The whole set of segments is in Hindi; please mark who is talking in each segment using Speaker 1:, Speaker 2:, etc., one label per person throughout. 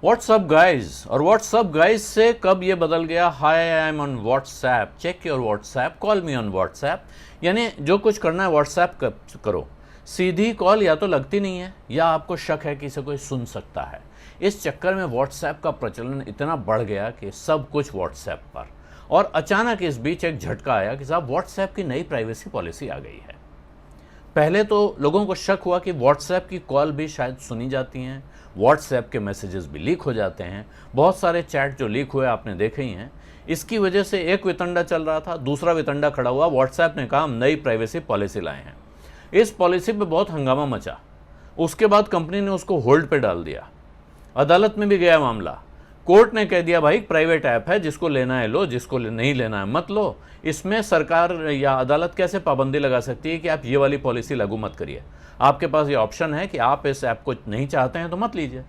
Speaker 1: व्हाट्सअप गाइज, और व्हाट्सअप गाइज से कब ये बदल गया hi I am on WhatsApp, check your WhatsApp, call me on WhatsApp. यानी जो कुछ करना है व्हाट्सएप करो। सीधी कॉल या तो लगती नहीं है या आपको शक है कि इसे कोई सुन सकता है। इस चक्कर में व्हाट्सएप का प्रचलन इतना बढ़ गया कि सब कुछ व्हाट्सएप पर। और अचानक इस बीच एक झटका आया कि साहब व्हाट्सएप की नई प्राइवेसी पॉलिसी आ गई है। पहले तो लोगों को शक हुआ कि व्हाट्सएप की कॉल भी शायद सुनी जाती हैं, व्हाट्सएप के मैसेजेस भी लीक हो जाते हैं। बहुत सारे चैट जो लीक हुए आपने देखे ही हैं। इसकी वजह से एक वितंडा चल रहा था, दूसरा वितंडा खड़ा हुआ, व्हाट्सएप ने कहा हम नई प्राइवेसी पॉलिसी लाए हैं। इस पॉलिसी पे बहुत हंगामा मचा। उसके बाद कंपनी ने उसको होल्ड पे डाल दिया। अदालत में भी गया मामला। कोर्ट ने कह दिया भाई प्राइवेट ऐप है, जिसको लेना है लो, जिसको नहीं लेना है मत लो। इसमें सरकार या अदालत कैसे पाबंदी लगा सकती है कि आप ये वाली पॉलिसी लागू मत करिए। आपके पास ये ऑप्शन है कि आप इस ऐप को नहीं चाहते हैं तो मत लीजिए।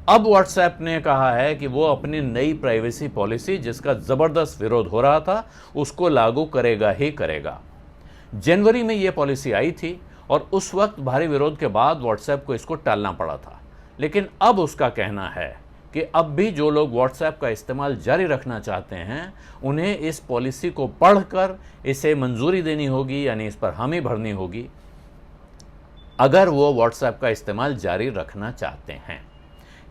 Speaker 1: अब व्हाट्सएप ने कहा है कि वो अपनी नई प्राइवेसी पॉलिसी, जिसका ज़बरदस्त विरोध हो रहा था, उसको लागू करेगा ही करेगा। जनवरी में ये पॉलिसी आई थी और उस वक्त भारी विरोध के बाद व्हाट्सएप को इसको टालना पड़ा था। लेकिन अब उसका कहना है कि अब भी जो लोग व्हाट्सएप का इस्तेमाल जारी रखना चाहते हैं उन्हें इस पॉलिसी को पढ़कर इसे मंजूरी देनी होगी, यानी इस पर हामी भरनी होगी, अगर वो व्हाट्सएप का इस्तेमाल जारी रखना चाहते हैं।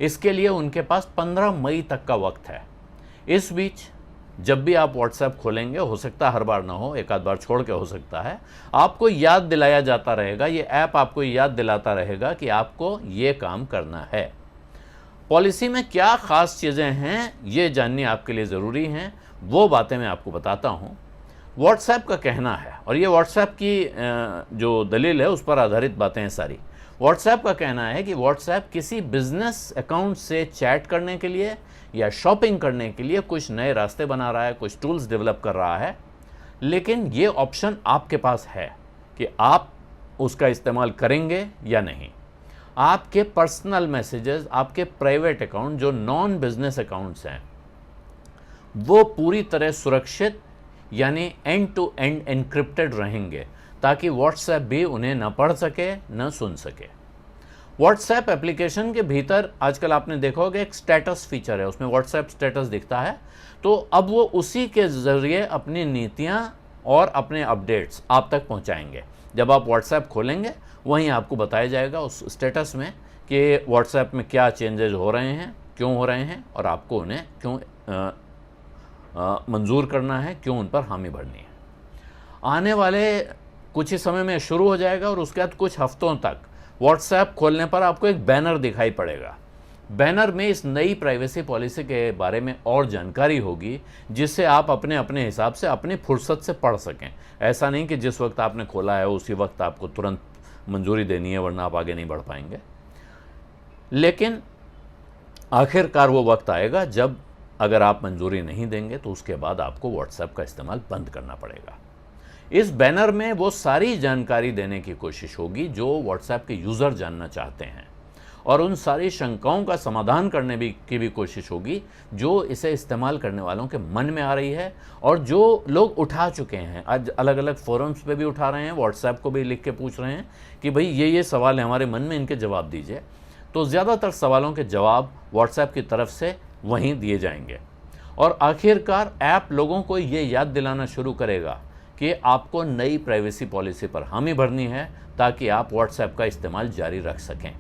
Speaker 1: इसके लिए उनके पास 15 मई तक का वक्त है। इस बीच जब भी आप व्हाट्सएप खोलेंगे, हो सकता है हर बार ना हो, एक आध बार छोड़ के हो सकता है, आपको याद दिलाया जाता रहेगा, ये ऐप आपको याद दिलाता रहेगा कि आपको ये काम करना है। पॉलिसी में क्या ख़ास चीज़ें हैं ये जाननी आपके लिए ज़रूरी हैं, वो बातें मैं आपको बताता हूँ। व्हाट्सएप का कहना है, और ये व्हाट्सएप की जो दलील है उस पर आधारित बातें हैं सारी। व्हाट्सएप का कहना है कि व्हाट्सएप किसी बिजनेस अकाउंट से चैट करने के लिए या शॉपिंग करने के लिए कुछ नए रास्ते बना रहा है, कुछ टूल्स डेवलप कर रहा है। लेकिन ये ऑप्शन आपके पास है कि आप उसका इस्तेमाल करेंगे या नहीं। आपके पर्सनल मैसेजेस, आपके प्राइवेट अकाउंट जो नॉन बिजनेस अकाउंट्स हैं, वो पूरी तरह सुरक्षित यानी एंड टू एंड एन्क्रिप्टेड रहेंगे, ताकि व्हाट्सएप भी उन्हें न पढ़ सके न सुन सके। व्हाट्सएप एप्लीकेशन के भीतर आजकल आपने देखा होगा एक स्टेटस फीचर है, उसमें व्हाट्सएप स्टेटस दिखता है। तो अब वो उसी के ज़रिए अपनी नीतियां और अपने अपडेट्स आप तक पहुंचाएंगे। जब आप व्हाट्सएप खोलेंगे वहीं आपको बताया जाएगा उस स्टेटस में कि व्हाट्सएप में क्या चेंजेस हो रहे हैं, क्यों हो रहे हैं, और आपको उन्हें क्यों मंजूर करना है, क्यों उन पर हामी भरनी है। आने वाले कुछ ही समय में शुरू हो जाएगा और उसके बाद कुछ हफ्तों तक व्हाट्सएप खोलने पर आपको एक बैनर दिखाई पड़ेगा। बैनर में इस नई प्राइवेसी पॉलिसी के बारे में और जानकारी होगी, जिससे आप अपने अपने हिसाब से अपनी फुर्सत से पढ़ सकें। ऐसा नहीं कि जिस वक्त आपने खोला है उसी वक्त आपको तुरंत मंजूरी देनी है, वरना आप आगे नहीं बढ़ पाएंगे। लेकिन आखिरकार वो वक्त आएगा जब अगर आप मंजूरी नहीं देंगे तो उसके बाद आपको व्हाट्सएप का इस्तेमाल बंद करना पड़ेगा। इस बैनर में वो सारी जानकारी देने की कोशिश होगी जो व्हाट्सएप के यूज़र जानना चाहते हैं, और उन सारी शंकाओं का समाधान करने की भी कोशिश होगी जो इसे इस्तेमाल करने वालों के मन में आ रही है, और जो लोग उठा चुके हैं। आज अलग अलग फोरम्स पे भी उठा रहे हैं, व्हाट्सएप को भी लिख के पूछ रहे हैं कि भाई ये सवाल है हमारे मन में, इनके जवाब दीजिए। तो ज़्यादातर सवालों के जवाब व्हाट्सएप की तरफ से वहीं दिए जाएंगे, और आखिरकार ऐप लोगों को ये याद दिलाना शुरू करेगा कि आपको नई प्राइवेसी पॉलिसी पर हामी भरनी है, ताकि आप व्हाट्सएप का इस्तेमाल जारी रख सकें।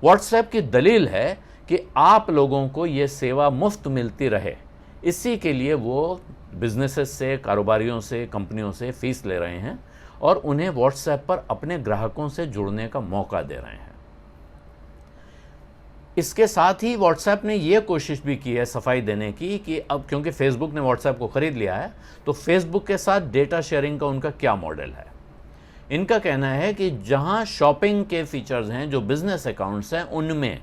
Speaker 1: व्हाट्सएप की दलील है कि आप लोगों को ये सेवा मुफ्त मिलती रहे, इसी के लिए वो बिजनेसेस से, कारोबारियों से, कंपनियों से फ़ीस ले रहे हैं और उन्हें व्हाट्सएप पर अपने ग्राहकों से जुड़ने का मौका दे रहे हैं। इसके साथ ही व्हाट्सएप ने ये कोशिश भी की है सफाई देने की कि अब क्योंकि फेसबुक ने व्हाट्सएप को ख़रीद लिया है, तो फेसबुक के साथ डेटा शेयरिंग का उनका क्या मॉडल है। इनका कहना है कि जहां शॉपिंग के फीचर्स हैं, जो बिजनेस अकाउंट्स हैं, उनमें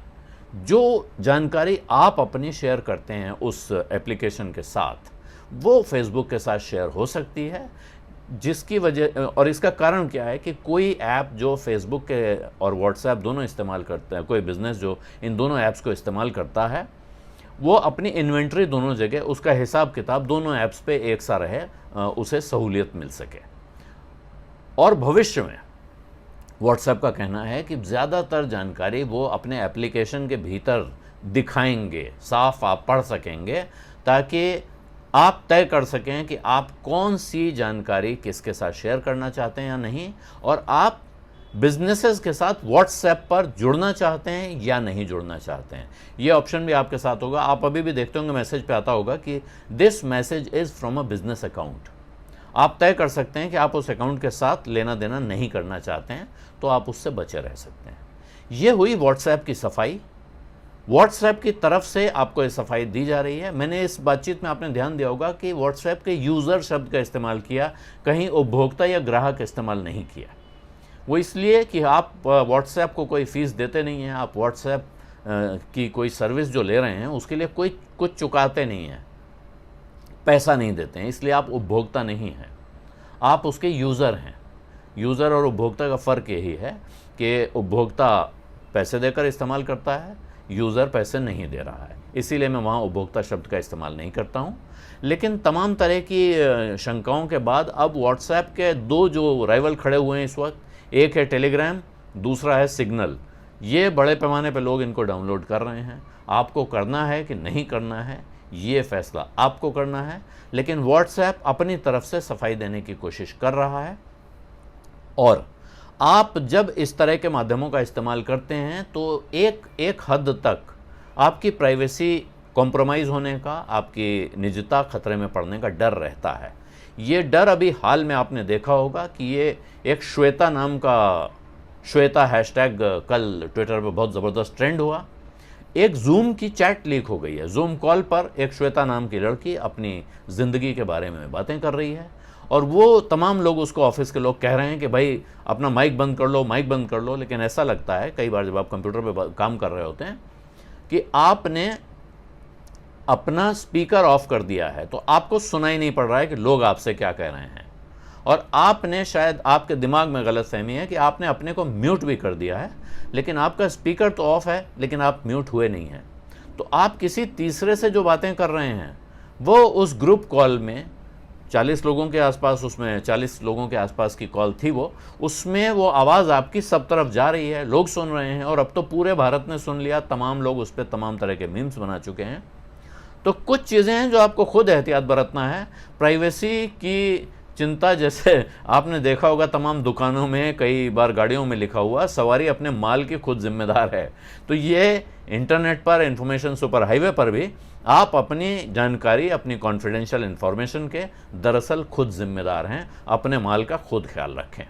Speaker 1: जो जानकारी आप अपनी शेयर करते हैं उस एप्लीकेशन के साथ, वो फेसबुक के साथ शेयर हो सकती है। जिसकी वजह, और इसका कारण क्या है कि कोई ऐप जो फेसबुक के और व्हाट्सएप दोनों इस्तेमाल करता है, कोई बिज़नेस जो इन दोनों ऐप्स को इस्तेमाल करता है, वो अपनी इन्वेंट्री दोनों जगह, उसका हिसाब किताब दोनों ऐप्स पे एक सा रहे, उसे सहूलियत मिल सके। और भविष्य में व्हाट्सएप का कहना है कि ज़्यादातर जानकारी वो अपने एप्लीकेशन के भीतर दिखाएंगे, साफ आप पढ़ सकेंगे, ताकि आप तय कर सकें कि आप कौन सी जानकारी किसके साथ शेयर करना चाहते हैं या नहीं, और आप बिजनेसेस के साथ व्हाट्सएप पर जुड़ना चाहते हैं या नहीं जुड़ना चाहते हैं। ये ऑप्शन भी आपके साथ होगा। आप अभी भी देखते होंगे मैसेज पे आता होगा कि this message is from a business account. आप तय कर सकते हैं कि आप उस अकाउंट के साथ लेना देना नहीं करना चाहते हैं, तो आप उससे बचे रह सकते हैं। ये हुई व्हाट्सएप की सफाई। व्हाट्सएप की तरफ से आपको ये सफाई दी जा रही है। मैंने इस बातचीत में आपने ध्यान दिया होगा कि व्हाट्सएप के यूज़र शब्द का इस्तेमाल किया, कहीं उपभोक्ता या ग्राहक इस्तेमाल नहीं किया। वो इसलिए कि आप व्हाट्सएप को कोई फ़ीस देते नहीं हैं, आप व्हाट्सएप की कोई सर्विस जो ले रहे हैं उसके लिए कोई कुछ चुकाते नहीं हैं, पैसा नहीं देते हैं, इसलिए आप उपभोक्ता नहीं हैं, आप उसके यूज़र हैं। यूज़र और उपभोक्ता का फ़र्क यही है कि उपभोक्ता पैसे देकर इस्तेमाल करता है, यूज़र पैसे नहीं दे रहा है, इसीलिए मैं वहाँ उपभोक्ता शब्द का इस्तेमाल नहीं करता हूँ। लेकिन तमाम तरह की शंकाओं के बाद अब व्हाट्सएप के दो जो राइवल खड़े हुए हैं इस वक्त, एक है टेलीग्राम, दूसरा है सिग्नल। ये बड़े पैमाने पर लोग इनको डाउनलोड कर रहे हैं। आपको करना है कि नहीं करना है, ये फैसला आपको करना है, लेकिन व्हाट्सएप अपनी तरफ से सफाई देने की कोशिश कर रहा है। और आप जब इस तरह के माध्यमों का इस्तेमाल करते हैं तो एक हद तक आपकी प्राइवेसी कॉम्प्रोमाइज़ होने का, आपकी निजता खतरे में पड़ने का डर रहता है। ये डर अभी हाल में आपने देखा होगा कि ये एक श्वेता हैशटैग कल ट्विटर पे बहुत ज़बरदस्त ट्रेंड हुआ। एक जूम की चैट लीक हो गई है। जूम कॉल पर एक श्वेता नाम की लड़की अपनी ज़िंदगी के बारे में बातें कर रही है, और वो तमाम लोग, उसको ऑफिस के लोग कह रहे हैं कि भाई अपना माइक बंद कर लो, माइक बंद कर लो। लेकिन ऐसा लगता है कई बार जब आप कंप्यूटर पे काम कर रहे होते हैं कि आपने अपना स्पीकर ऑफ कर दिया है, तो आपको सुनाई नहीं पड़ रहा है कि लोग आपसे क्या कह रहे हैं, और आपने शायद, आपके दिमाग में गलतफहमी है कि आपने अपने को म्यूट भी कर दिया है, लेकिन आपका स्पीकर तो ऑफ है लेकिन आप म्यूट हुए नहीं हैं। तो आप किसी तीसरे से जो बातें कर रहे हैं वो उस ग्रुप कॉल में 40 लोगों के आसपास, उसमें 40 लोगों के आसपास की कॉल थी वो, उसमें वो आवाज़ आपकी सब तरफ जा रही है, लोग सुन रहे हैं, और अब तो पूरे भारत ने सुन लिया, तमाम लोग उस पर तमाम तरह के मीम्स बना चुके हैं। तो कुछ चीज़ें हैं जो आपको खुद एहतियात बरतना है। प्राइवेसी की चिंता, जैसे आपने देखा होगा तमाम दुकानों में, कई बार गाड़ियों में लिखा हुआ, सवारी अपने माल की खुद जिम्मेदार है। तो ये इंटरनेट पर, इंफॉर्मेशन सुपर हाईवे पर भी आप अपनी जानकारी, अपनी कॉन्फिडेंशियल इंफॉर्मेशन के दरअसल खुद जिम्मेदार हैं। अपने माल का खुद ख्याल रखें।